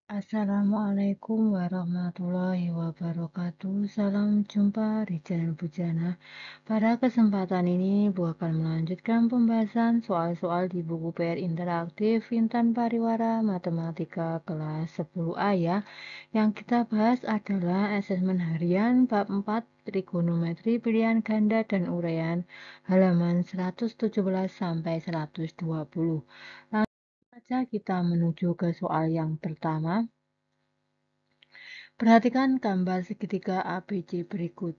Assalamualaikum warahmatullahi wabarakatuh. Salam jumpa di channel Bujana. Pada kesempatan ini, Bu akan melanjutkan pembahasan soal-soal di buku PR Interaktif Intan Pariwara Matematika kelas 10A ya. Yang kita bahas adalah asesmen harian bab 4 trigonometri pilihan ganda dan uraian halaman 117 sampai 120. Saja kita menuju ke soal yang pertama. Perhatikan gambar segitiga ABC berikut.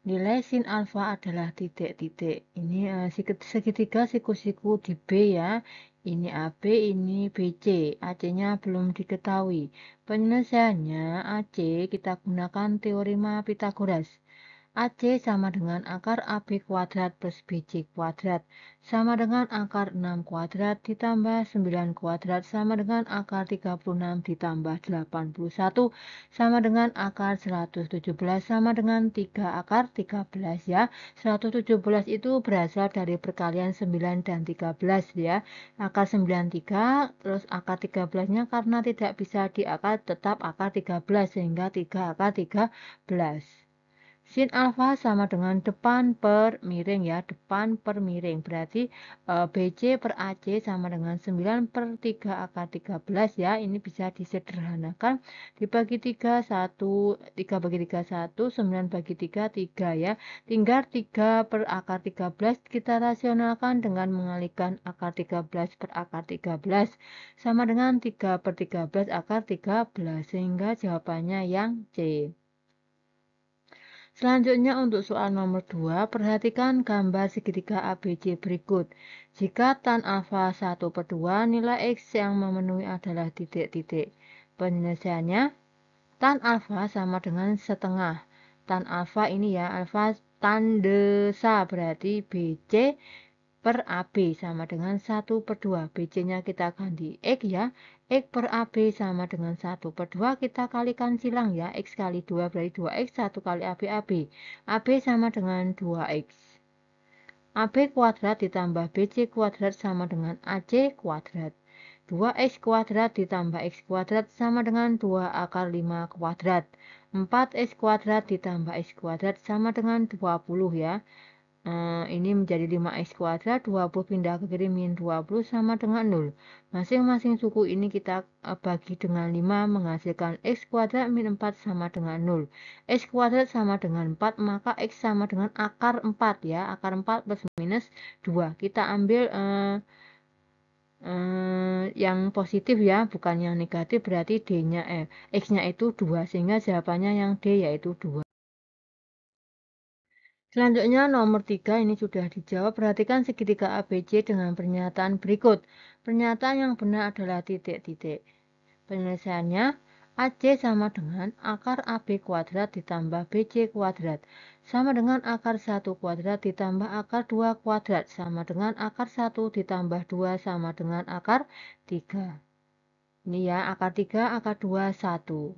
Nilai sin alfa adalah titik-titik. Ini segitiga siku-siku di B ya. Ini AB, ini BC. AC-nya belum diketahui. Penyelesaiannya AC kita gunakan teorema Pitagoras. AC sama dengan akar AB kuadrat plus BC kuadrat sama dengan akar 6 kuadrat ditambah 9 kuadrat sama dengan akar 36 ditambah 81 sama dengan akar 117 sama dengan 3 akar 13 ya. 117 itu berasal dari perkalian 9 dan 13 ya. Akar 93 terus akar 13-nya karena tidak bisa diakar tetap akar 13 sehingga 3 akar 13. Sin alfa sama dengan depan per miring ya, depan per miring. Berarti BC per AC sama dengan 9 per 3 akar 13 ya. Ini bisa disederhanakan. Dibagi 3, 1, 3 bagi 3, 1, 9 bagi 3, 3 ya. Tinggal 3 per akar 13 kita rasionalkan dengan mengalihkan akar 13 per akar 13. Sama dengan 3 per 13 akar 13. Sehingga jawabannya yang C. Selanjutnya untuk soal nomor 2, perhatikan gambar segitiga ABC berikut. Jika tan alfa 1 per 2, nilai X yang memenuhi adalah titik-titik. Penyelesaiannya, tan alfa sama dengan setengah. Tan alfa ini ya, alfa tan desa berarti BC per AB sama dengan 1 per 2. BC-nya kita ganti X ya. X per AB sama dengan 1 per 2. Kita kalikan silang ya. X kali 2 berarti 2X. 1 kali AB, AB. AB sama dengan 2X. AB kuadrat ditambah BC kuadrat sama dengan AC kuadrat. 2X kuadrat ditambah X kuadrat sama dengan 2 akar 5 kuadrat. 4X kuadrat ditambah X kuadrat sama dengan 20 ya. Ini menjadi 5x kuadrat, 20 pindah ke kiri min 20 sama dengan 0. Masing-masing suku ini kita bagi dengan 5 menghasilkan x kuadrat min 4 sama dengan 0. X kuadrat sama dengan 4, maka x sama dengan akar 4 ya. Akar 4 plus minus 2. Kita ambil yang positif ya, bukan yang negatif, berarti D-nya X-nya itu 2, sehingga jawabannya yang D yaitu 2. Selanjutnya nomor 3 ini sudah dijawab. Perhatikan segitiga ABC dengan pernyataan berikut. Pernyataan yang benar adalah titik-titik. Penyelesaiannya, AC sama dengan akar AB kuadrat ditambah BC kuadrat. Sama dengan akar 1 kuadrat ditambah akar 2 kuadrat. Sama dengan akar 1 ditambah 2 sama dengan akar 3. Ini ya, akar 3, akar 2, 1.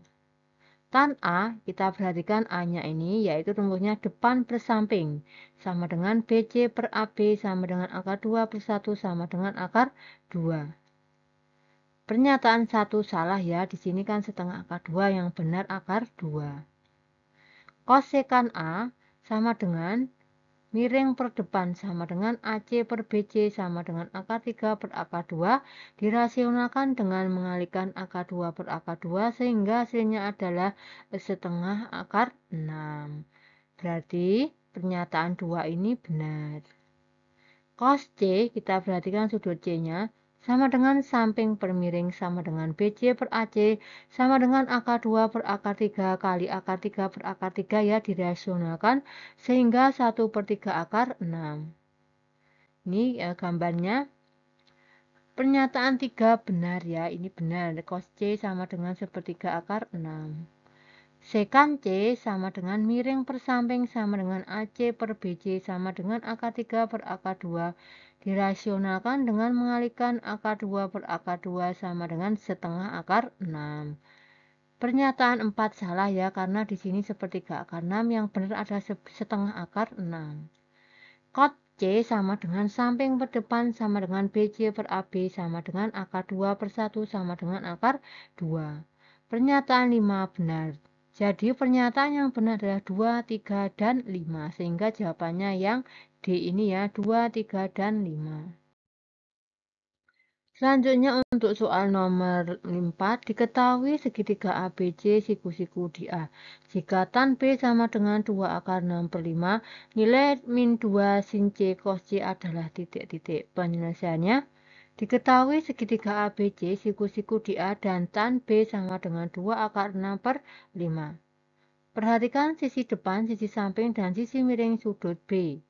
Tan A, kita perhatikan A-nya ini, yaitu rumusnya depan per samping. Sama dengan BC per AB, sama dengan akar 2 per 1, sama dengan akar 2. Pernyataan 1 salah ya, di sini kan setengah akar 2, yang benar akar 2. Kosekan A sama dengan miring per depan sama dengan AC per BC sama dengan akar 3 per akar 2 dirasionalkan dengan mengalihkan akar 2 per akar 2 sehingga hasilnya adalah setengah akar 6. Berarti pernyataan 2 ini benar. Cos C, kita perhatikan sudut C-nya sama dengan samping per miring sama dengan BC per AC sama dengan akar 2 per akar 3 kali akar 3 per akar 3 ya dirasionalkan sehingga 1 per 3 akar 6. Ini gambarnya. Pernyataan 3 benar ya, ini benar. Cos C sama dengan sepertiga akar 6. Sekan C sama dengan miring per samping sama dengan AC per BC sama dengan akar 3 per akar 2 dirasionalkan dengan mengalihkan akar 2 per akar 2 sama dengan setengah akar 6. Pernyataan 4 salah ya, karena di sini sepertiga akar 6, yang benar adalah setengah akar 6. Cot C sama dengan samping per depan sama dengan BC per AB sama dengan akar 2 per 1 sama dengan akar 2. Pernyataan 5 benar. Jadi pernyataan yang benar adalah 2, 3, dan 5. Sehingga jawabannya yang D ini ya, 2, 3, dan 5. Selanjutnya untuk soal nomor 4, diketahui segitiga ABC siku-siku di A. Jika tan B sama dengan 2 akar 6/5, nilai min 2 sin C cos C adalah titik-titik. Penyelesaiannya, diketahui segitiga ABC siku-siku di A dan tan B sama dengan 2 akar 6/5. Perhatikan sisi depan, sisi samping, dan sisi miring sudut B.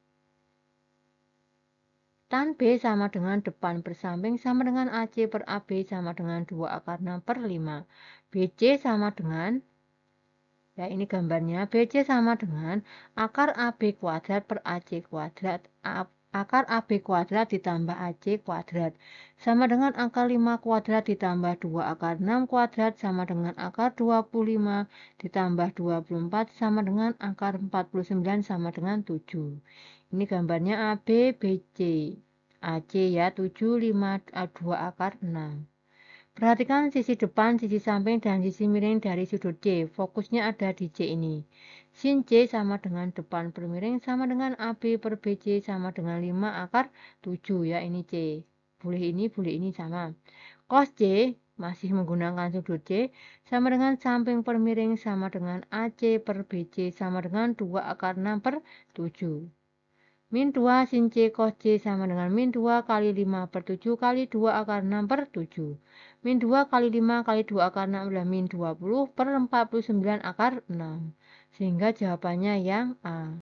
Tan B sama dengan depan per samping sama dengan AC per AB sama dengan 2 akar 6/5. BC sama dengan, ya ini gambarnya, BC sama dengan akar AB kuadrat per AC kuadrat. Akar AB kuadrat ditambah AC kuadrat sama dengan akar 5 kuadrat ditambah 2 akar 6 kuadrat sama dengan akar 25 ditambah 24 sama dengan akar 49 sama dengan 7. Ini gambarnya AB, BC. AC ya, 7, 5, 2 akar 6. Perhatikan sisi depan, sisi samping, dan sisi miring dari sudut C. Fokusnya ada di C ini. Sin C sama dengan depan per miring sama dengan AB per BC sama dengan 5 akar 7 ya, ini C. Boleh ini sama. Cos C masih menggunakan sudut C sama dengan samping per miring sama dengan AC per BC sama dengan 2 akar 6 per 7. Min 2 sin C cos C sama dengan min 2 kali 5 per 7 kali 2 akar 6 per 7. Min 2 kali 5 kali 2 akar 6 adalah min 20 per 49 akar 6. Sehingga jawabannya yang A.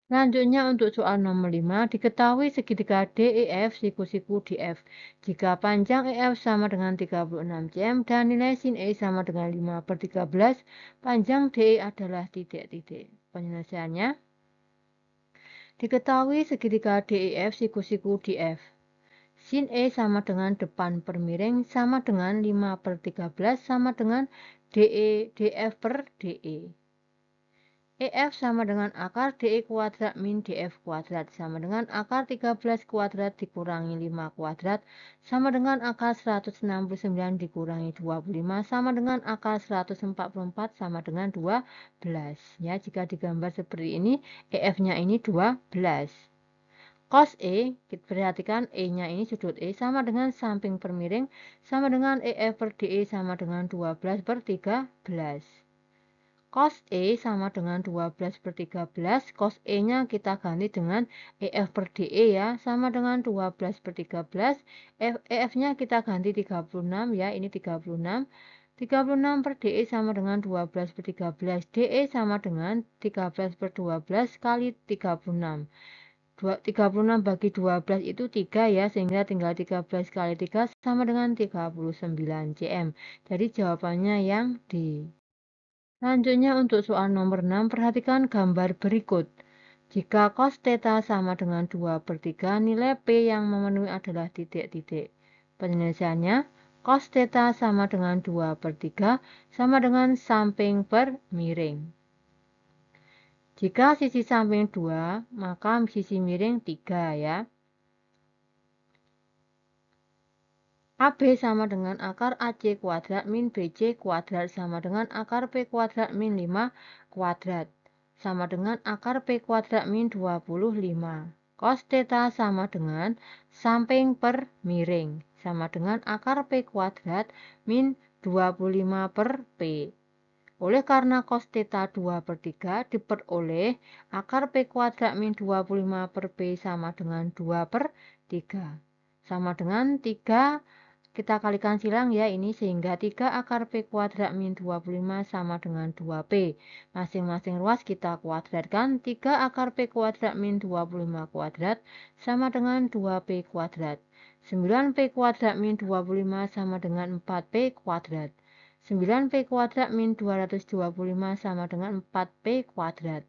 Selanjutnya untuk soal nomor 5, diketahui segitiga DEF siku-siku DF. Jika panjang EF sama dengan 36 cm dan nilai sin E sama dengan 5/13, panjang DE adalah titik-titik. Penyelesaiannya, diketahui segitiga DEF siku-siku DF. Sin E sama dengan depan per miring sama dengan 5/13 sama dengan DF per DE. EF sama dengan akar DE kuadrat min DF kuadrat sama dengan akar 13 kuadrat dikurangi 5 kuadrat sama dengan akar 169 dikurangi 25 sama dengan akar 144 sama dengan 12. Ya, jika digambar seperti ini, EF-nya ini 12. Cos E, kita perhatikan E-nya ini sudut E sama dengan samping per miring sama dengan EF per DE sama dengan 12/13. Cos E sama dengan 12/13, cos E-nya kita ganti dengan EF per DE ya, sama dengan 12/13, EF-nya kita ganti 36 ya, ini 36. 36 per DE sama dengan 12/13, DE sama dengan 13/12 kali 36. 36 bagi 12 itu 3 ya, sehingga tinggal 13 kali 3 sama dengan 39 cm. Jadi jawabannya yang D. Selanjutnya untuk soal nomor 6, perhatikan gambar berikut. Jika cos theta sama dengan 2/3, nilai P yang memenuhi adalah titik-titik. Penyelesaiannya, cos theta sama dengan 2/3 sama dengan samping per miring. Jika sisi samping 2, maka sisi miring 3 ya. AB sama dengan akar AC kuadrat min BC kuadrat sama dengan akar P kuadrat min 5 kuadrat sama dengan akar P kuadrat min 25. Cos theta sama dengan samping per miring sama dengan akar P kuadrat min 25 per P. Oleh karena cos theta 2/3 diperoleh akar P kuadrat min 25 per P sama dengan 2/3. Sama dengan 3, kita kalikan silang ya ini, sehingga 3 akar P kuadrat min 25 sama dengan 2P. Masing-masing ruas kita kuadratkan, 3 akar P kuadrat min 25 kuadrat sama dengan 2P kuadrat. 9P kuadrat min 25 sama dengan 4P kuadrat. 9P kuadrat min 225 sama dengan 4P kuadrat.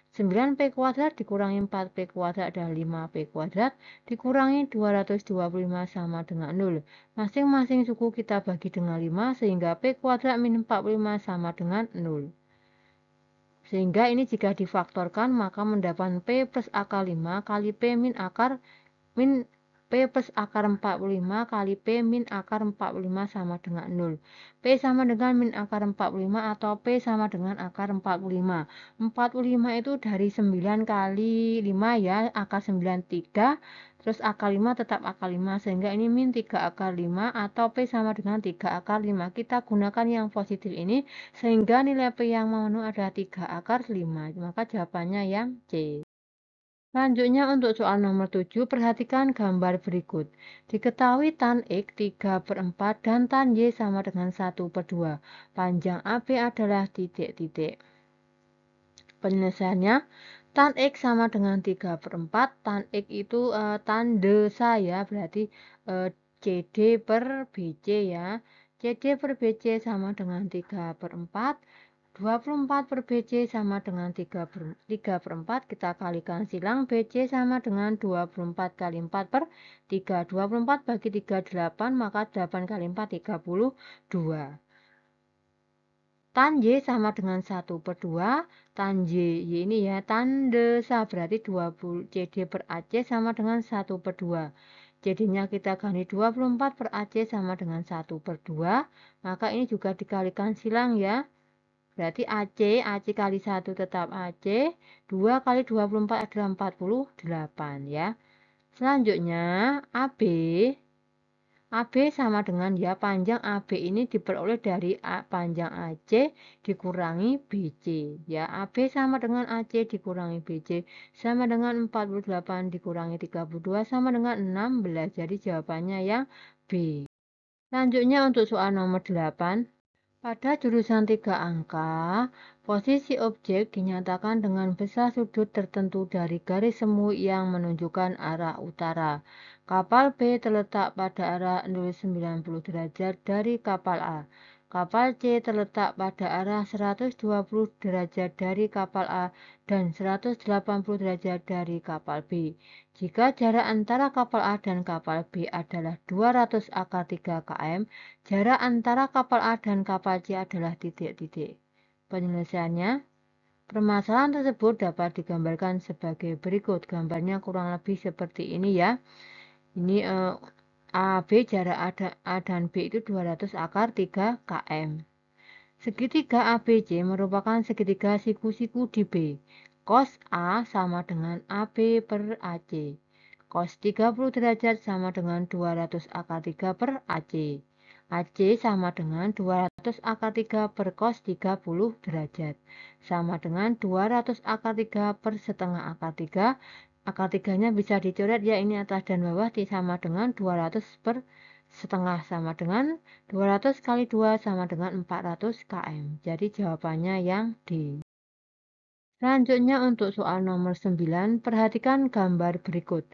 9P kuadrat dikurangi 4P kuadrat adalah 5P kuadrat dikurangi 225 sama dengan 0. Masing-masing suku kita bagi dengan 5 sehingga P kuadrat min 45 sama dengan 0. Sehingga ini jika difaktorkan maka mendapat P plus akar 5 kali P min akar min P plus akar 45 kali P min akar 45 sama dengan 0. P sama dengan min akar 45 atau P sama dengan akar 45. 45 itu dari 9 kali 5 ya, akar 9 3. Terus akar 5 tetap akar 5, sehingga ini min 3 akar 5 atau P sama dengan 3 akar 5. Kita gunakan yang positif ini, sehingga nilai P yang memenuhi adalah 3 akar 5. Maka jawabannya yang C. Selanjutnya untuk soal nomor 7, perhatikan gambar berikut. Diketahui tan X 3/4 dan tan Y sama dengan 1/2. Panjang AB adalah titik-titik. Penyelesaiannya, tan X sama dengan 3/4, tan X itu tanda ya, berarti CD per BC ya. CD per BC sama dengan 3/4, 24 per BC sama dengan 3/4, kita kalikan silang, BC sama dengan 24 kali 4 per 3, 24 bagi 3, 8, maka 8 kali 4, 32. Tan Y sama dengan 1/2, tan Y ini ya, tanda berarti 20, CD per AC sama dengan 1/2. Jadinya kita ganti 24 per AC sama dengan 1/2, maka ini juga dikalikan silang ya. Berarti AC kali 1 tetap AC, 2 kali 24 adalah 48 ya. Selanjutnya AB sama dengan ya, panjang AB ini diperoleh dari panjang AC dikurangi BC ya. AB sama dengan AC dikurangi BC sama dengan 48 dikurangi 32 sama dengan 16. Jadi jawabannya yang B. Selanjutnya untuk soal nomor 8. Pada jurusan 3 angka, posisi objek dinyatakan dengan besar sudut tertentu dari garis semu yang menunjukkan arah utara. Kapal B terletak pada arah 90 derajat dari kapal A. Kapal C terletak pada arah 120 derajat dari kapal A dan 180 derajat dari kapal B. Jika jarak antara kapal A dan kapal B adalah 200 akar 3 km, jarak antara kapal A dan kapal C adalah titik-titik. Penyelesaiannya, permasalahan tersebut dapat digambarkan sebagai berikut. Gambarnya kurang lebih seperti ini ya. Ini AB, jarak A dan B itu 200 akar 3 km. Segitiga ABC merupakan segitiga siku-siku di B. Cos A sama dengan AB per AC. Cos 30 derajat sama dengan 200 akar 3 per AC. AC sama dengan 200 akar 3 per cos 30 derajat. Sama dengan 200 akar 3 per setengah akar 3. Akar 3-nya bisa dicoret ya, ini atas dan bawah, sama dengan 200 per setengah sama dengan 200 kali 2 sama dengan 400 km. Jadi jawabannya yang D. Selanjutnya untuk soal nomor 9, perhatikan gambar berikut.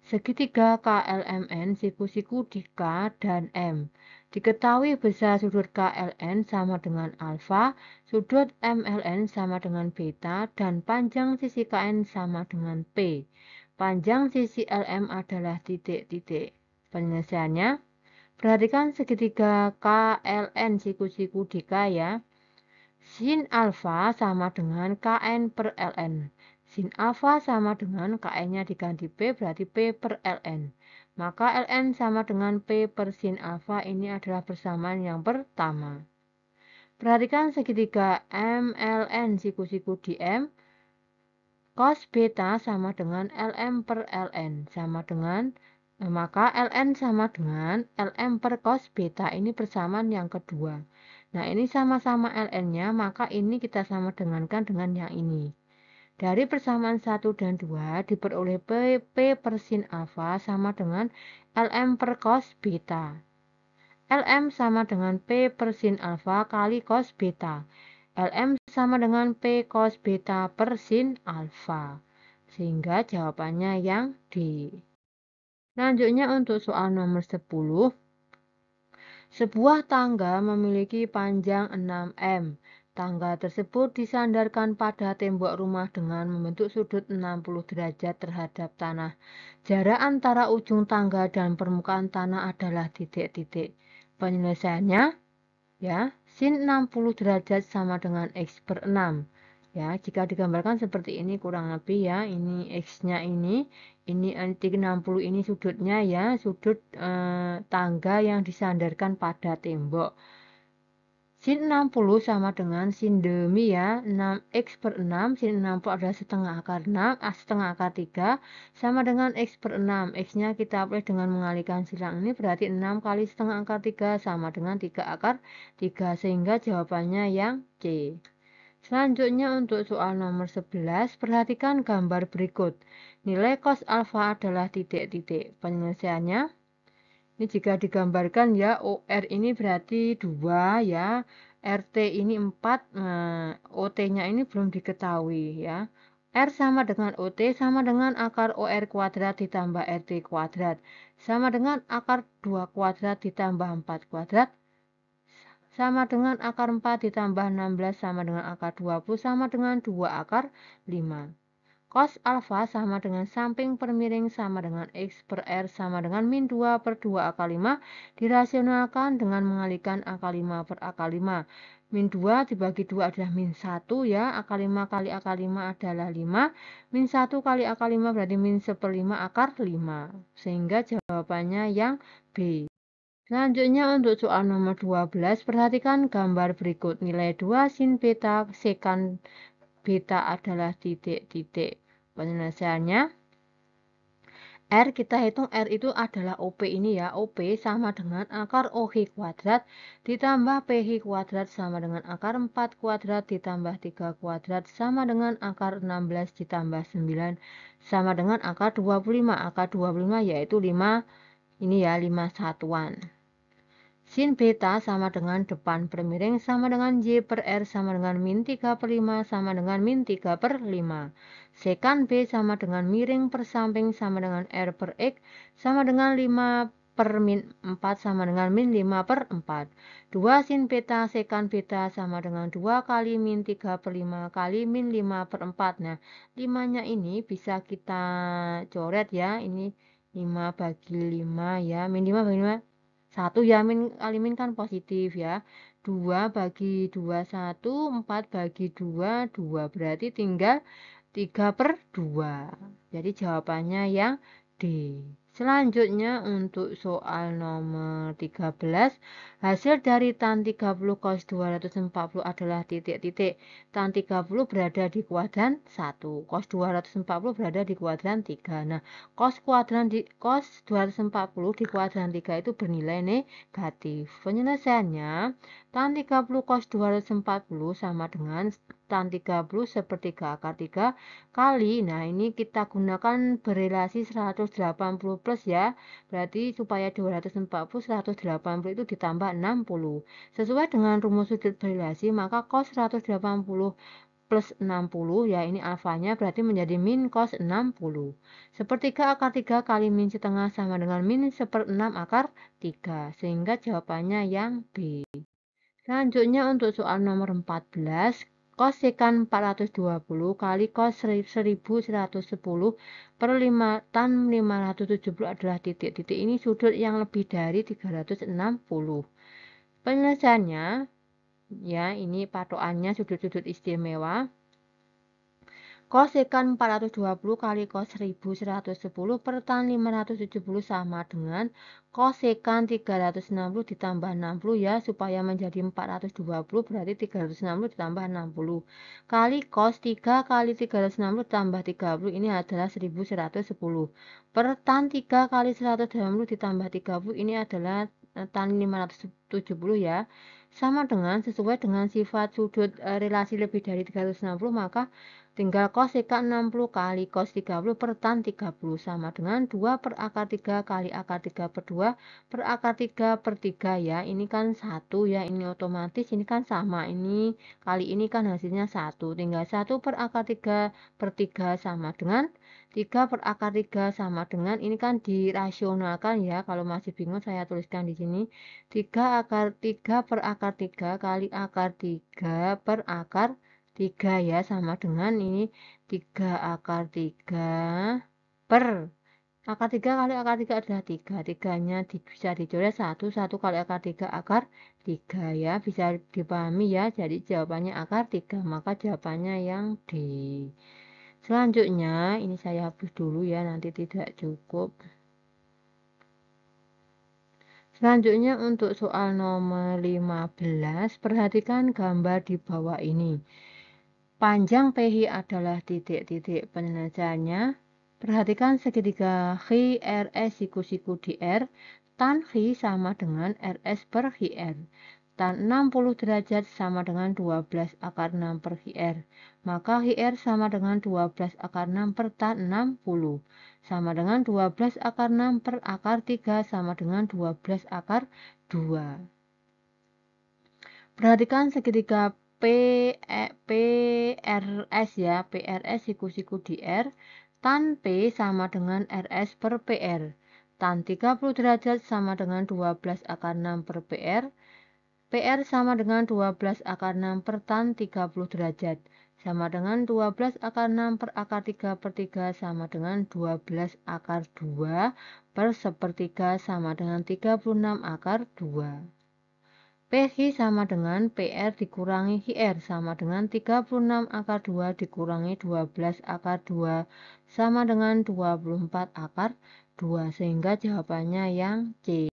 Segitiga KLMN siku-siku di K dan M. Diketahui besar sudut KLN sama dengan alfa, sudut MLN sama dengan beta, dan panjang sisi KN sama dengan P. Panjang sisi LM adalah titik-titik. Penyelesaiannya, perhatikan segitiga KLN siku-siku di K ya. Sin alfa sama dengan KN per LN. Sin alfa sama dengan KN-nya diganti P, berarti P per LN. Maka LN sama dengan P per sin alfa, ini adalah persamaan yang pertama. Perhatikan segitiga MLN siku-siku di M. Cos beta sama dengan LM per LN, sama dengan, maka LN sama dengan LM per cos beta, ini persamaan yang kedua. Nah, ini sama-sama LN-nya, maka ini kita sama dengankan dengan yang ini. Dari persamaan 1 dan 2 diperoleh P per sin alfa sama dengan LM per cos beta. LM sama dengan P per sin alfa kali cos beta. LM sama dengan P cos beta per sin alfa. Sehingga jawabannya yang D. Selanjutnya untuk soal nomor 10. Sebuah tangga memiliki panjang 6 m. Tangga tersebut disandarkan pada tembok rumah dengan membentuk sudut 60 derajat terhadap tanah. Jarak antara ujung tangga dan permukaan tanah adalah titik-titik. Penyelesaiannya, ya, sin 60 derajat sama dengan X per 6. Ya, jika digambarkan seperti ini kurang lebih ya, ini X-nya ini 60 ini sudutnya ya, sudut tangga yang disandarkan pada tembok. Sin 60 sama dengan sin demi ya, 6X per 6, sin 60 adalah setengah akar 6, setengah akar 3, sama dengan X per 6. X-nya kita boleh dengan mengalihkan silang ini, berarti 6 kali setengah akar 3 sama dengan 3 akar 3, sehingga jawabannya yang C. Selanjutnya untuk soal nomor 11, perhatikan gambar berikut. Nilai cos alfa adalah titik-titik. Penyelesaiannya, ini jika digambarkan ya, OR ini berarti 2 ya, RT ini 4, OT-nya ini belum diketahui ya. R sama dengan OT sama dengan akar OR kuadrat ditambah RT kuadrat. Sama dengan akar 2 kuadrat ditambah 4 kuadrat. Sama dengan akar 4 ditambah 16 sama dengan akar 20 sama dengan 2 akar 5. Cos alfa sama dengan samping per miring sama dengan X per R sama dengan min 2 per 2 akar 5 dirasionalkan dengan mengalihkan akar 5 per akar 5. Min 2 dibagi 2 adalah min 1 ya, akar 5 kali akar 5 adalah 5, min 1 kali akar 5 berarti min 1/5 akar 5, sehingga jawabannya yang B. Selanjutnya untuk soal nomor 12, perhatikan gambar berikut. Nilai 2 sin beta sekan beta adalah titik-titik. Penyelesaiannya, R kita hitung R itu adalah OP ini ya. OP sama dengan akar OH kuadrat ditambah PH kuadrat sama dengan akar 4 kuadrat ditambah 3 kuadrat sama dengan akar 16 ditambah 9 sama dengan akar 25. Akar 25 yaitu 5 ini ya, 5 satuan. Sin beta sama dengan depan per miring sama dengan Y per R sama dengan min 3 per 5 sama dengan min 3 per 5. Sekan B sama dengan miring per samping sama dengan R per X sama dengan 5 per min 4 sama dengan min 5 per 4. 2 sin beta sekan beta sama dengan 2 kali min 3 per 5 kali min 5 per 4. Nah, 5-nya ini bisa kita coret ya. Ini 5 bagi 5 ya. Min 5 bagi 5. 1 ya, min kali min kan positif ya. 2 bagi 2, 1. 4 bagi 2, 2. Berarti tinggal 3 per 2. Jadi jawabannya yang D. Selanjutnya untuk soal nomor 13, hasil dari tan 30 cos 240 adalah titik-titik. Tan 30 berada di kuadran 1, cos 240 berada di kuadran 3. Nah, cos 240 di kuadran 3 itu bernilai negatif. Penyelesaiannya, tan 30 cos 240 sama dengan tan 30 sepertiga akar 3 kali, nah ini kita gunakan berelasi 180 plus ya, berarti supaya 240, 180 itu ditambah 60. Sesuai dengan rumus sudut berelasi, maka cos 180 plus 60 ya, ini alfanya berarti menjadi min cos 60. Sepertiga akar 3 kali min setengah sama dengan min 1/6 akar 3, sehingga jawabannya yang B. Selanjutnya untuk soal nomor 14, cos sekan 420 kali cos 1110 per 5 tan 570 adalah titik-titik. Ini sudut yang lebih dari 360. Penyelesaiannya, ya ini patokannya sudut-sudut istimewa. Cos sekan 420 kali cos 1110 per tan 570 sama dengan cos sekan 360 ditambah 60 ya, supaya menjadi 420 berarti 360 ditambah 60 kali cos 3 kali 360 tambah 30 ini adalah 1110 per tan 3 kali 180 ditambah 30 ini adalah tan 570 ya, sama dengan sesuai dengan sifat sudut relasi lebih dari 360, maka tinggal cos sekan 60 kali cos 30 per tan 30 sama dengan 2 per akar 3 kali akar 3 per 2 per akar 3 per 3 ya. Ini kan 1 ya, ini otomatis ini kan sama. Ini kali ini kan hasilnya 1. Tinggal 1 per akar 3 per 3 sama dengan 3 per akar 3 sama dengan, ini kan dirasionalkan ya. Kalau masih bingung saya tuliskan di sini. 3 per akar 3 kali akar 3 per akar 3 ya, sama dengan ini 3 akar 3 per Akar 3 kali akar 3 adalah 3. 3-nya bisa dicoret 1. 1 kali akar 3 akar 3 ya. Bisa dipahami ya. Jadi jawabannya akar 3. Maka jawabannya yang D. Selanjutnya ini saya hapus dulu ya. Nanti tidak cukup. Selanjutnya untuk soal nomor 15. Perhatikan gambar di bawah ini. Panjang PI adalah titik-titik. Penyelesaiannya, perhatikan segitiga RS siku-siku DR, tan Hi sama dengan RS per HR. Tan 60 derajat sama dengan 12 akar 6 per HR. Maka HR sama dengan 12 akar 6 per tan 60. Sama dengan 12 akar 6 per akar 3 sama dengan 12 akar 2. Perhatikan segitiga PRS ya, PRS siku-siku DR, tan P sama dengan RS per PR. Tan 30 derajat sama dengan 12 akar 6 per PR. PR sama dengan 12 akar 6 per tan 30 derajat. Sama dengan 12 akar 6 per akar 3 per 3 sama dengan 12 akar 2 per sepertiga sama dengan 36 akar 2. PH sama dengan PR dikurangi HR sama dengan 36 akar 2 dikurangi 12 akar 2 sama dengan 24 akar 2 sehingga jawabannya yang C.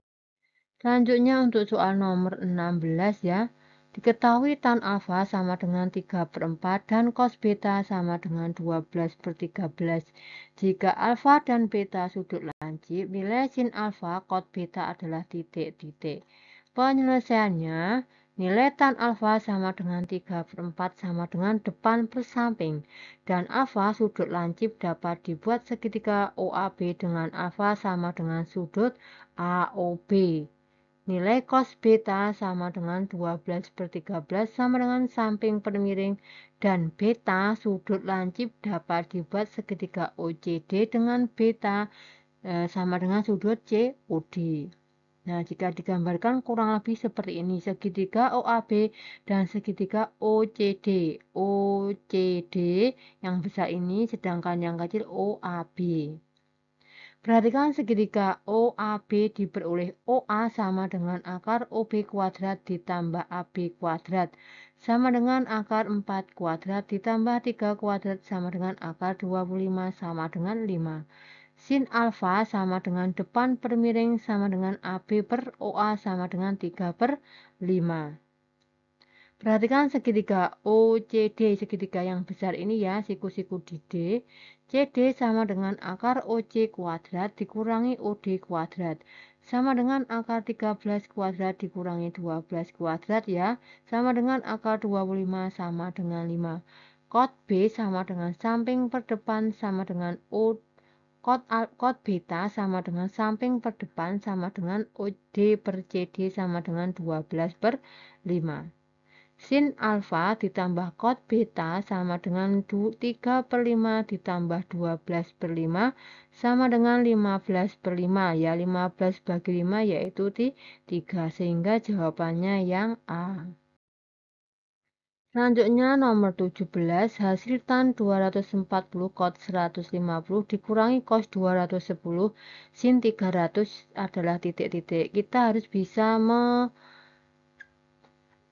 Selanjutnya untuk soal nomor 16 ya. Diketahui tan alfa sama dengan 3 per 4 dan cos beta sama dengan 12 per 13. Jika alfa dan beta sudut lancip, nilai sin alfa cos beta adalah titik-titik. Penyelesaiannya, nilai tan alfa sama dengan 3 per 4 sama dengan depan per samping. Dan alfa sudut lancip dapat dibuat segitiga OAB dengan alfa sama dengan sudut AOB. Nilai cos beta sama dengan 12 per 13 sama dengan samping per miring dan beta sudut lancip dapat dibuat segitiga OCD dengan beta sama dengan sudut COD. Nah, jika digambarkan kurang lebih seperti ini, segitiga OAB dan segitiga OCD. OCD yang besar ini sedangkan yang kecil OAB. Perhatikan segitiga OAB diperoleh OA sama dengan akar OB kuadrat ditambah AB kuadrat sama dengan akar 4 kuadrat ditambah 3 kuadrat sama dengan akar 25 sama dengan 5. Sin alfa sama dengan depan per miring sama dengan AB per OA sama dengan 3 per 5. Perhatikan segitiga OCD, segitiga yang besar ini ya, siku-siku di D. CD sama dengan akar OC kuadrat dikurangi OD kuadrat. Sama dengan akar 13 kuadrat dikurangi 12 kuadrat ya. Sama dengan akar 25 sama dengan 5. Cot B sama dengan samping per depan sama dengan O. Cot beta sama dengan samping per depan sama dengan OD per CD sama dengan 12 per 5. Sin alfa ditambah cot beta sama dengan 3 per 5 ditambah 12 per 5 sama dengan 15 per 5 ya, 15 bagi 5 yaitu 3 sehingga jawabannya yang A. Selanjutnya nomor 17, hasil tan 240 cos 150 dikurangi cos 210 sin 300 adalah titik-titik. Kita harus bisa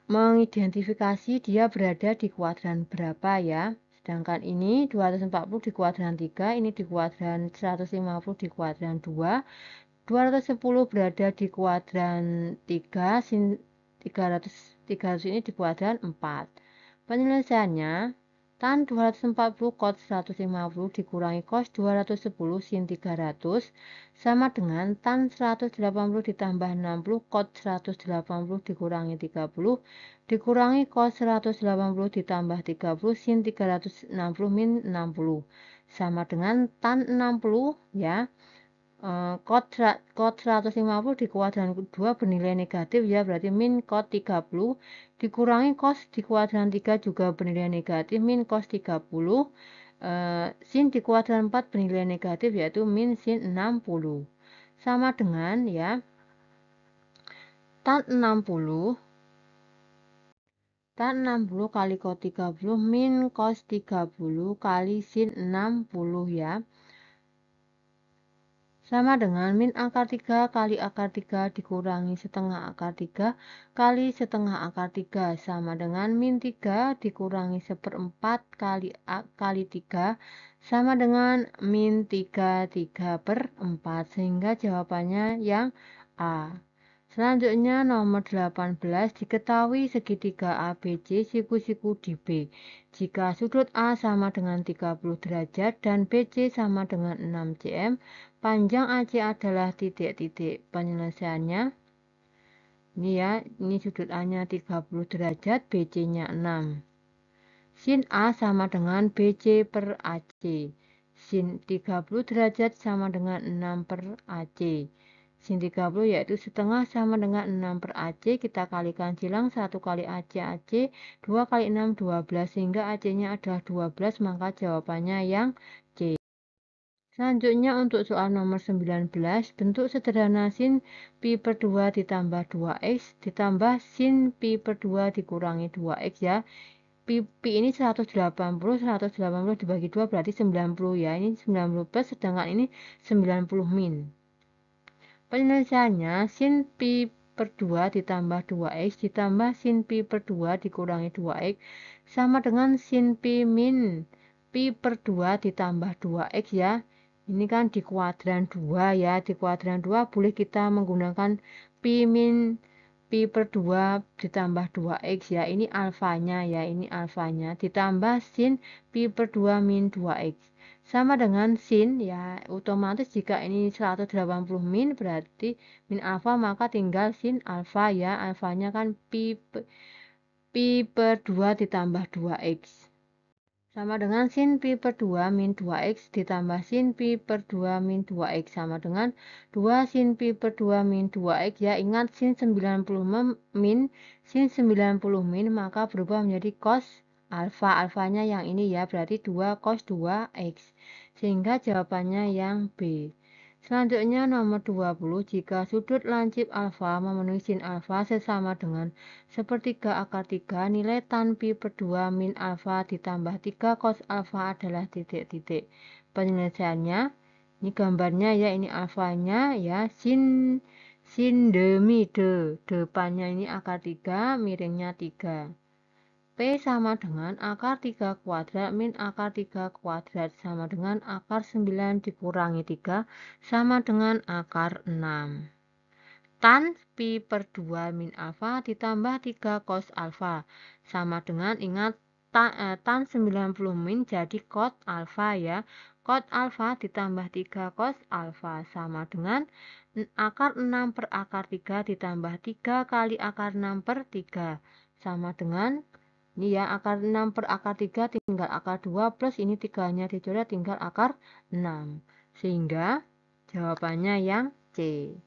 mengidentifikasi dia berada di kuadran berapa ya. Sedangkan ini 240 di kuadran 3, ini di kuadran 150 di kuadran 2. 210 berada di kuadran 3, sin 300 ini di kuadran 4. Penyelesaiannya, tan 240 cos 150 dikurangi cos 210 sin 300 sama dengan tan 180 ditambah 60 cos 180 dikurangi 30 dikurangi cos 180 ditambah 30 sin 360 min 60 sama dengan tan 60 ya. Cos 150 di kuadran kedua bernilai negatif ya, berarti min cos 30 dikurangi cos di kuadran 3 juga bernilai negatif min cos 30 sin di kuadran 4 bernilai negatif yaitu min sin 60 sama dengan ya tan 60 kali cos 30 min cos 30 kali sin 60 ya. sama dengan min akar 3 kali akar 3 dikurangi setengah akar 3 kali setengah akar 3 sama dengan min 3 dikurangi 1/4 kali 3 sama dengan min 3/4 sehingga jawabannya yang A. Selanjutnya nomor 18 diketahui segitiga ABC siku-siku di B. Jika sudut A sama dengan 30 derajat dan BC sama dengan 6 cm, panjang AC adalah titik-titik. Penyelesaiannya ini ya, ini sudut A-nya 30 derajat, BC-nya 6. Sin A sama dengan BC per AC. Sin 30 derajat sama dengan 6 per AC. Sin 30 yaitu setengah sama dengan 6 per AC. Kita kalikan silang 1 kali AC, 2 kali 6, 12. Sehingga AC-nya adalah 12, maka jawabannya yang C. Selanjutnya untuk soal nomor 19, bentuk sederhana sin pi per 2 ditambah 2x ditambah sin pi per 2 dikurangi 2x ya. Pi ini 180 dibagi 2 berarti 90 ya. Ini 90 plus sedangkan ini 90 min. Penyelesaiannya sin pi per 2 ditambah 2x ditambah sin pi per 2 dikurangi 2x sama dengan sin pi min pi per 2 ditambah 2x ya. Ini kan di kuadran 2 ya. Di kuadran 2 boleh kita menggunakan pi min pi per 2 ditambah 2x ya. Ini alfanya ya. Ini alfanya ditambah sin pi per 2 min 2x. Sama dengan sin ya, otomatis jika ini 180 min berarti min alfa maka tinggal sin alfa ya. Alfanya kan pi per 2 ditambah 2x. Sama dengan sin pi per 2 min 2x ditambah sin pi per 2 min 2x sama dengan 2 sin pi per 2 min 2x ya. Ingat sin 90 min, sin 90 min maka berubah menjadi cos alfa. Alfanya yang ini ya, berarti 2 cos 2x. Sehingga jawabannya yang B. Selanjutnya nomor 20, jika sudut lancip alfa memenuhi sin alfa sesama dengan sepertiga akar 3, nilai tan pi per 2 min alfa ditambah 3 cos alfa adalah titik-titik. Penyelesaiannya, ini gambarnya ya, ini alfanya ya, sin demi depannya ini akar 3, miringnya 3. P sama dengan akar 3 kuadrat min akar 3 kuadrat sama dengan akar 9 dikurangi 3 sama dengan akar 6. Tan pi per 2 min alfa ditambah 3 cos alfa sama dengan, ingat tan 90 min jadi cos alfa ya. Cos alfa ditambah 3 cos alfa sama dengan akar 6 per akar 3 ditambah 3 kali akar 6 per 3 sama dengan ini ya, akar 6 per akar 3 tinggal akar 2 plus ini 3-nya dicoret tinggal akar 6. Sehingga jawabannya yang C.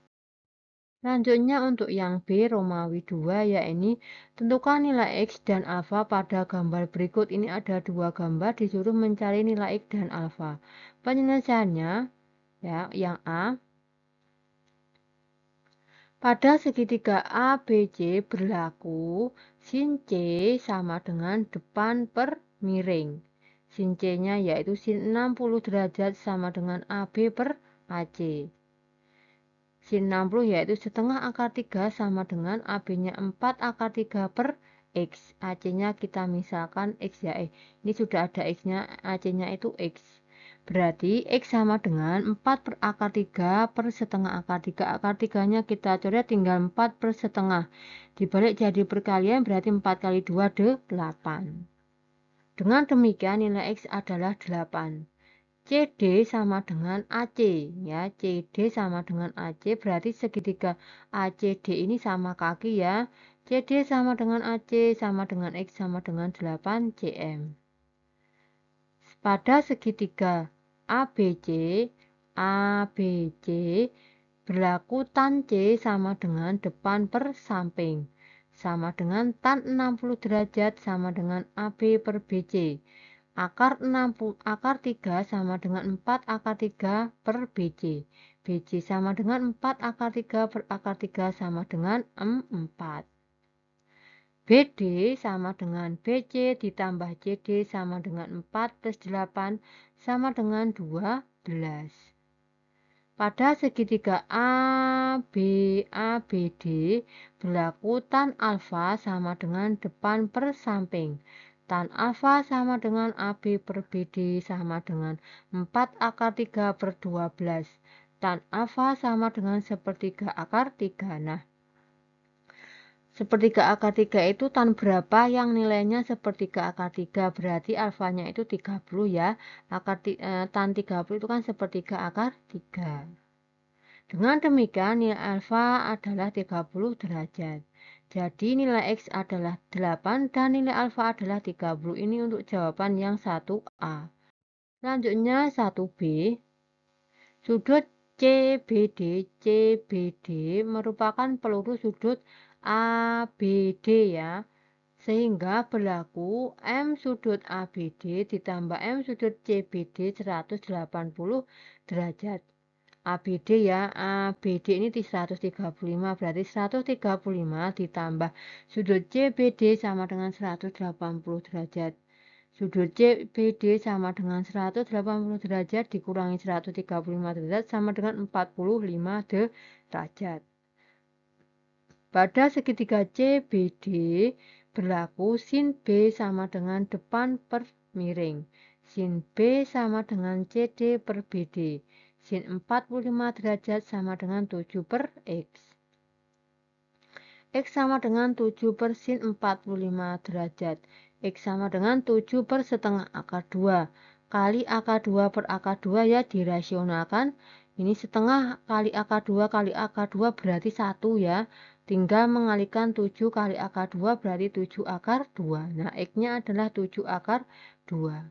Selanjutnya untuk yang B Romawi 2 ya, ini tentukan nilai X dan alfa pada gambar berikut. Ini ada dua gambar disuruh mencari nilai X dan alfa. Penyelesaiannya ya, yang A. Pada segitiga ABC berlaku sin C sama dengan depan per miring. Sin C-nya yaitu sin 60 derajat sama dengan AB per AC. Sin 60 yaitu setengah akar 3 sama dengan AB-nya 4 akar 3 per X. AC-nya kita misalkan X ya. Ini sudah ada X-nya, AC-nya itu X. Berarti X sama dengan 4 per akar 3 per setengah akar 3. Akar 3-nya kita coret tinggal 4 per setengah. Dibalik jadi perkalian berarti 4 kali 2, 8. Dengan demikian nilai X adalah 8. CD sama dengan AC ya. CD sama dengan AC berarti segitiga ACD ini sama kaki ya. CD sama dengan AC sama dengan X sama dengan 8 cm. Pada segitiga ABC berlaku tan C sama dengan depan per samping sama dengan tan 60 derajat sama dengan AB per BC. Akar 3 sama dengan 4 akar 3 per BC. BC sama dengan 4 akar 3 per akar 3 sama dengan 4. BD sama dengan BC ditambah CD sama dengan 4 plus 8 sama dengan 12. Pada segitiga ABD berlaku tan alfa sama dengan depan per samping. Tan alfa sama dengan AB per BD sama dengan 4 akar 3 per 12. Tan alfa sama dengan sepertiga akar 3. Nah, sepertiga akar 3 itu tan berapa yang nilainya sepertiga akar 3? Berarti alfanya itu 30 ya. Tan 30 itu kan sepertiga akar 3. Dengan demikian nilai alfa adalah 30 derajat. Jadi nilai X adalah 8 dan nilai alfa adalah 30. Ini untuk jawaban yang 1A. Selanjutnya 1B. Sudut CBD merupakan peluru sudut ABD ya. Sehingga berlaku M sudut ABD ditambah M sudut CBD 180 derajat. ABD ya, ABD ini 135, berarti 135 ditambah sudut CBD sama dengan 180 derajat. Sudut CBD sama dengan 180 derajat dikurangi 135 derajat sama dengan 45 derajat. Pada segitiga CBD berlaku sin B sama dengan depan per miring. Sin B sama dengan CD per BD. Sin 45 derajat sama dengan 7 per X. X sama dengan 7 per sin 45 derajat. X sama dengan 7 per setengah akar 2. Kali akar 2 per akar 2 ya dirasionalkan. Ini setengah kali akar 2 kali akar 2 berarti 1 ya. Tinggal mengalikan 7 kali akar 2 berarti 7 akar 2. Nah, X-nya adalah 7 akar 2.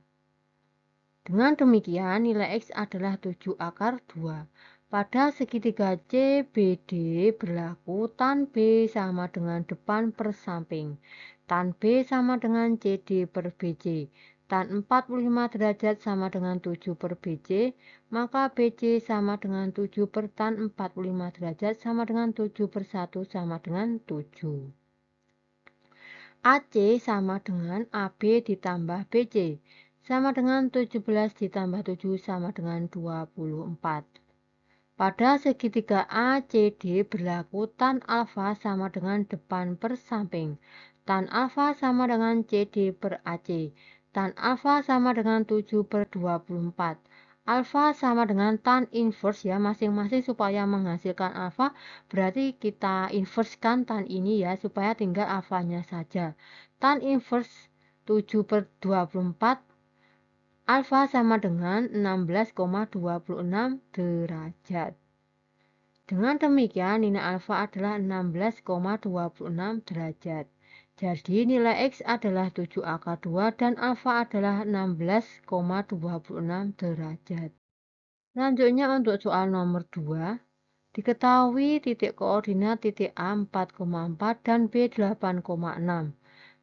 Dengan demikian, nilai X adalah 7 akar 2. Pada segitiga CBD berlaku tan B sama dengan depan per samping. Tan B sama dengan CD per BC. Tan 45 derajat sama dengan 7 per BC, maka BC sama dengan 7 per tan 45 derajat sama dengan 7 per 1 sama dengan 7. AC sama dengan AB ditambah BC. Sama dengan 17 ditambah 7 sama dengan 24. Pada segitiga ACD berlaku tan alfa sama dengan depan per samping. Tan alfa sama dengan CD per AC. Tan alfa sama dengan 7 per 24. Alfa sama dengan tan inverse ya, masing-masing supaya menghasilkan alfa berarti kita inversekan tan ini ya, supaya tinggal alfanya saja. Tan inverse 7 per 24 alfa sama dengan 16,26 derajat. Dengan demikian nilai alfa adalah 16,26 derajat. Jadi nilai X adalah 7 akar 2 dan alfa adalah 16,26 derajat. Selanjutnya untuk soal nomor 2. Diketahui titik koordinat titik A 4,4 dan B 8,6.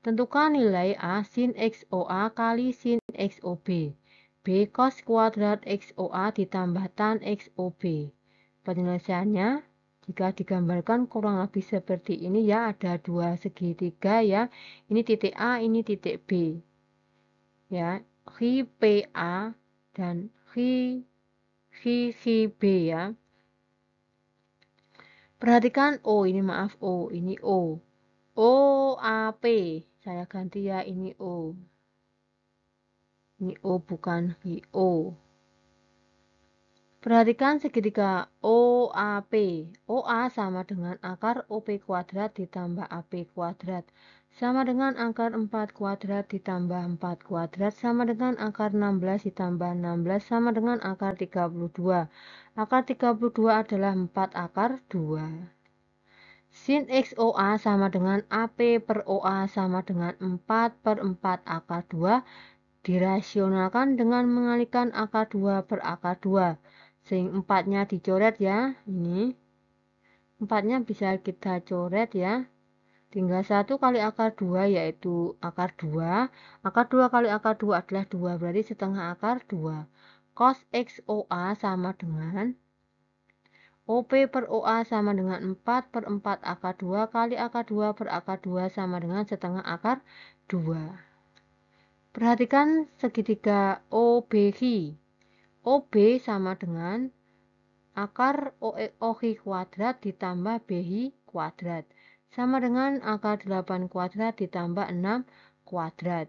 Tentukan nilai A sin XOA kali sin XOB. B cos kuadrat XOA ditambah tan XOB. Penyelesaiannya, jika digambarkan kurang lebih seperti ini ya, ada dua segitiga ya. Ini titik A, ini titik B. Ya, Hi PA dan Hi B ya. Perhatikan O, ini maaf O, ini O. OAP, saya ganti ya, ini O. Ini O bukan O. Perhatikan segitiga OAP. OA sama dengan akar OP kuadrat ditambah AP kuadrat. Sama dengan akar 4 kuadrat ditambah 4 kuadrat. Sama dengan akar 16 ditambah 16. Sama dengan akar 32. Akar 32 adalah 4 akar 2. Sin XOA sama dengan AP per OA sama dengan 4 per 4 akar 2. Dirasionalkan dengan mengalihkan akar 2 per akar 2. Sehingga 4-nya dicoret ya. Ini 4-nya bisa kita coret ya. Tinggal 1 kali akar 2 yaitu akar 2. Akar 2 kali akar 2 adalah 2. Berarti setengah akar 2. Cos XOA sama dengan OP per OA sama dengan 4 per 4 akar 2 kali akar 2 per akar 2 sama dengan setengah akar 2. Perhatikan segitiga OBQ. OB sama dengan akar OI kuadrat ditambah BI kuadrat. Sama dengan akar 8 kuadrat ditambah 6 kuadrat.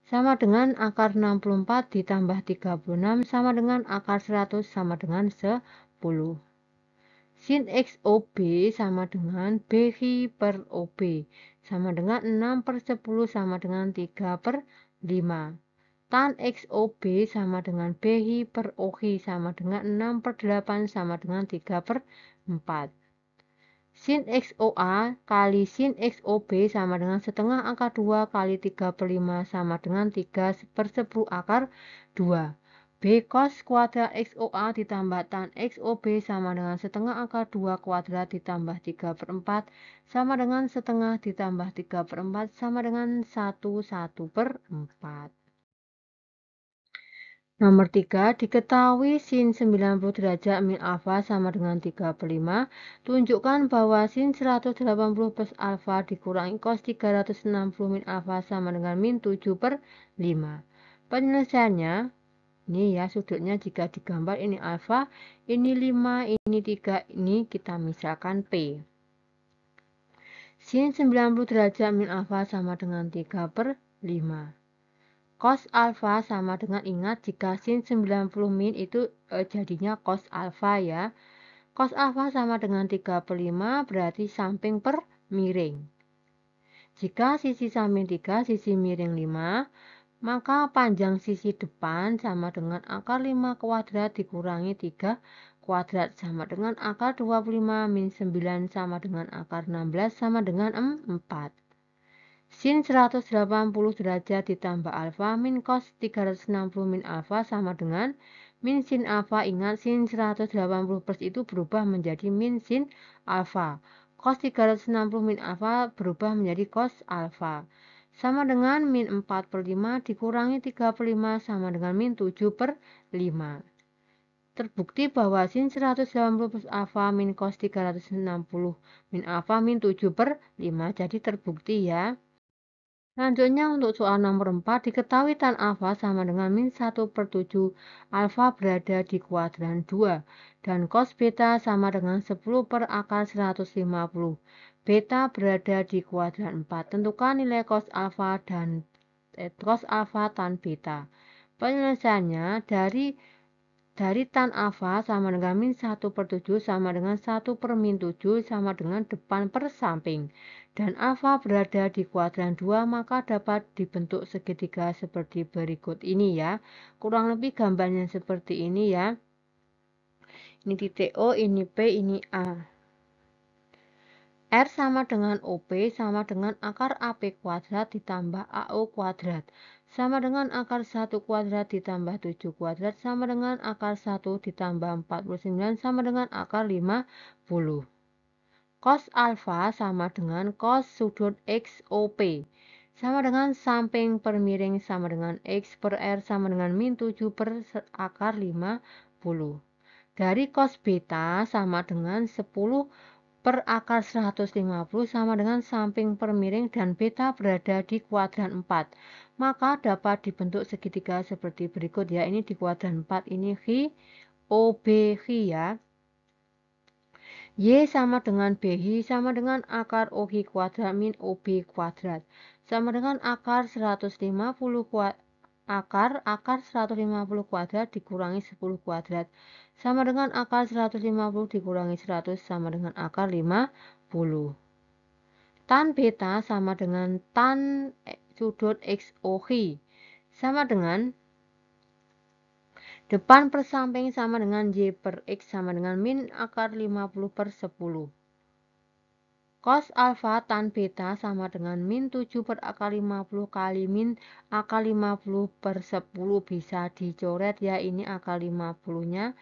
Sama dengan akar 64 ditambah 36 sama dengan akar 100 sama dengan 10. Sin XOB sama dengan BI per OB sama dengan 6 per 10 sama dengan 3 per 5. Tan XOB sama dengan BI per OI sama dengan 6 per 8 sama dengan 3 per 4. Sin XOA kali sin XOB sama dengan setengah akar 2 kali 3 per 5 sama dengan 3 per 10 akar 2. B cos kuadrat XOA ditambah tan XOB sama dengan setengah akar 2 kuadrat ditambah 3 per 4 sama dengan setengah ditambah 3 per 4 sama dengan 1 per 4. Nomor 3, diketahui sin 90 derajat min alfa sama dengan 3 per 5. Tunjukkan bahwa sin 180 plus alfa dikurangi cos 360 min alfa sama dengan min 7 per 5. Penyelesaiannya, ini ya sudutnya jika digambar ini alfa, ini 5, ini 3, ini kita misalkan P. Sin 90 derajat min alfa sama dengan 3 per 5. Cos alfa sama dengan, ingat jika sin 90 min itu jadinya cos alfa ya. Cos alfa sama dengan 3 per 5 berarti samping per miring. Jika sisi samping 3, sisi miring 5, maka panjang sisi depan sama dengan akar 5 kuadrat dikurangi 3 kuadrat sama dengan akar 25 min 9 sama dengan akar 16 sama dengan 4. Sin 180 derajat ditambah alfa min cos 360 min alfa sama dengan min sin alfa. Ingat sin 180 plus itu berubah menjadi min sin alfa. Cos 360 min alfa berubah menjadi cos alfa. Sama dengan min 4 per 5 dikurangi 3 per 5 sama dengan min 7 per 5. Terbukti bahwa sin 180 plus alfa min cos 360 min alfa min 7 per 5. Jadi terbukti ya. Selanjutnya untuk soal nomor 4, diketahui tan alfa sama dengan min 1 per 7, alfa berada di kuadran 2, dan cos beta sama dengan 10 per akar 150. Beta berada di kuadran 4. Tentukan nilai cos alfa tan beta. Penyelesaiannya dari tan alfa sama dengan min 1 per 7 sama dengan 1 per min 7 sama dengan depan per samping. Dan alfa berada di kuadran 2, maka dapat dibentuk segitiga seperti berikut ini ya. Kurang lebih gambarnya seperti ini ya. Ini titik O, ini P, ini A. R sama dengan OP sama dengan akar AP kuadrat ditambah AO kuadrat. Sama dengan akar 1 kuadrat ditambah 7 kuadrat sama dengan akar 1 ditambah 49 sama dengan akar 50. Cos alfa sama dengan cos sudut XOP. Sama dengan samping per miring sama dengan X per R sama dengan min 7 per akar 50. Dari cos beta sama dengan 10 per akar 150 sama dengan samping per miring dan beta berada di kuadran 4. Maka dapat dibentuk segitiga seperti berikut ya. Ini di kuadran 4, ini Hi, OB, Hi ya. Y sama dengan BI sama dengan akar OI kuadrat min OB kuadrat. Sama dengan akar 150 akar 150 kuadrat dikurangi 10 kuadrat. Sama dengan akar 150 dikurangi 100 sama dengan akar 50. Tan beta sama dengan tan sudut XOI. Sama dengan depan per samping sama dengan Y per X sama dengan min akar 50 per 10. Cos alfa tan beta sama dengan min 7 per akar 50 kali min akar 50 per 10. Bisa dicoret ya, ini akar 50-nya.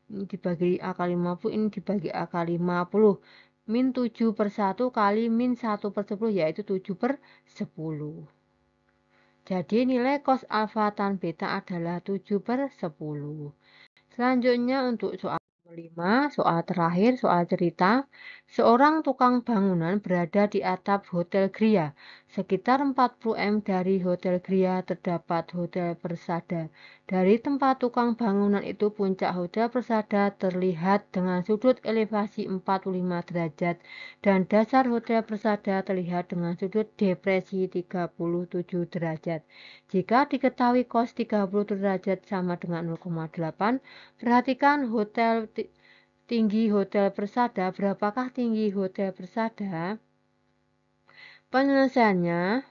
Ini dibagi akar 50, ini dibagi akar 50. Min 7 per 1 kali min 1 per 10 yaitu 7 per 10. Jadi nilai cos alfa tan beta adalah 7 per 10. Selanjutnya untuk soal 5, soal terakhir, soal cerita. Seorang tukang bangunan berada di atap Hotel Gria. Sekitar 40 m dari Hotel Gria terdapat Hotel Persada. Dari tempat tukang bangunan itu puncak Hotel Persada terlihat dengan sudut elevasi 45 derajat dan dasar Hotel Persada terlihat dengan sudut depresi 37 derajat. Jika diketahui cos 30 derajat sama dengan 0,8, perhatikan tinggi Hotel Persada. Berapakah tinggi Hotel Persada? Penyelesaiannya,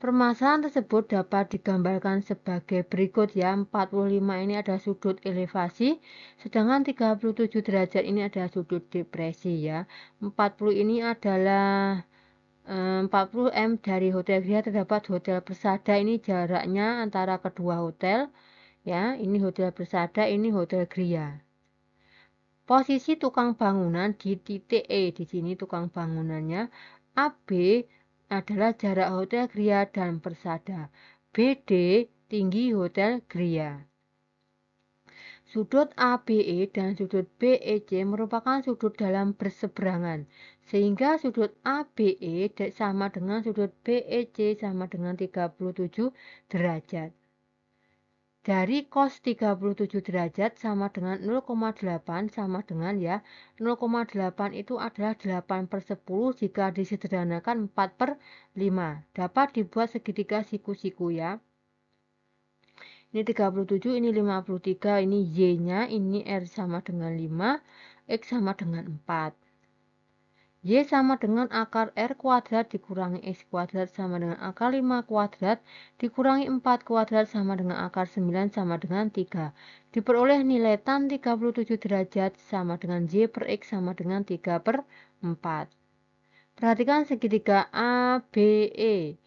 permasalahan tersebut dapat digambarkan sebagai berikut ya. 45 ini ada sudut elevasi, sedangkan 37 derajat ini ada sudut depresi ya. 40 ini adalah 40 m dari Hotel Gria terdapat Hotel Persada. Ini jaraknya antara kedua hotel ya. Ini Hotel Persada, ini Hotel Gria. Posisi tukang bangunan di titik E, di sini tukang bangunannya. AB adalah jarak Hotel Gria dan Persada. BD tinggi Hotel Gria. Sudut ABE dan sudut BEC merupakan sudut dalam berseberangan, sehingga sudut ABE sama dengan sudut BEC sama dengan 37 derajat. Dari cos 37 derajat sama dengan 0,8 sama dengan ya 0,8 itu adalah 8/10 jika disederhanakan 4/5. Dapat dibuat segitiga siku-siku ya. Ini 37, ini 53, ini Y-nya, ini R sama dengan 5, X sama dengan 4. Y sama dengan akar R kuadrat dikurangi X kuadrat sama dengan akar 5 kuadrat dikurangi 4 kuadrat sama dengan akar 9 sama dengan 3. Diperoleh nilai tan 37 derajat sama dengan Y per X sama dengan 3/4. Perhatikan segitiga ABE.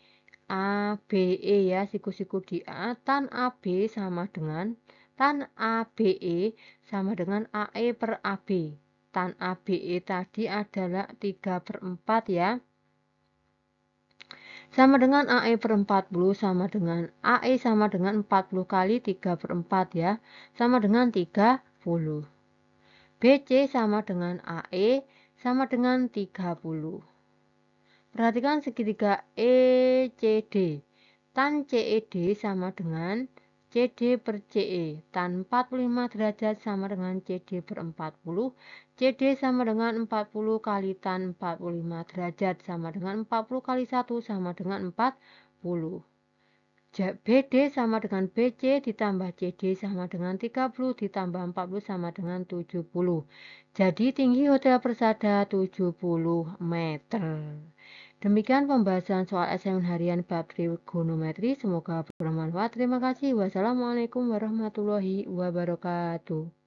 ABE ya, siku-siku di A, tan AB sama dengan tan ABE sama dengan AE per AB. Tan ABE tadi adalah 3/4 ya. Sama dengan AE per 40 sama dengan AE sama dengan 40 kali 3/4 ya. Sama dengan 30. BC sama dengan AE sama dengan 30. Perhatikan segitiga ECD. Tan CED sama dengan CD per CE. Tan 45 derajat sama dengan CD per 40. CD sama dengan 40 kali tan 45 derajat sama dengan 40 kali 1 sama dengan 40. BD sama dengan BC ditambah CD sama dengan 30 ditambah 40 sama dengan 70. Jadi tinggi Hotel Persada 70 meter. Demikian pembahasan soal assignment harian bab trigonometri. Semoga bermanfaat. Terima kasih. Wassalamualaikum warahmatullahi wabarakatuh.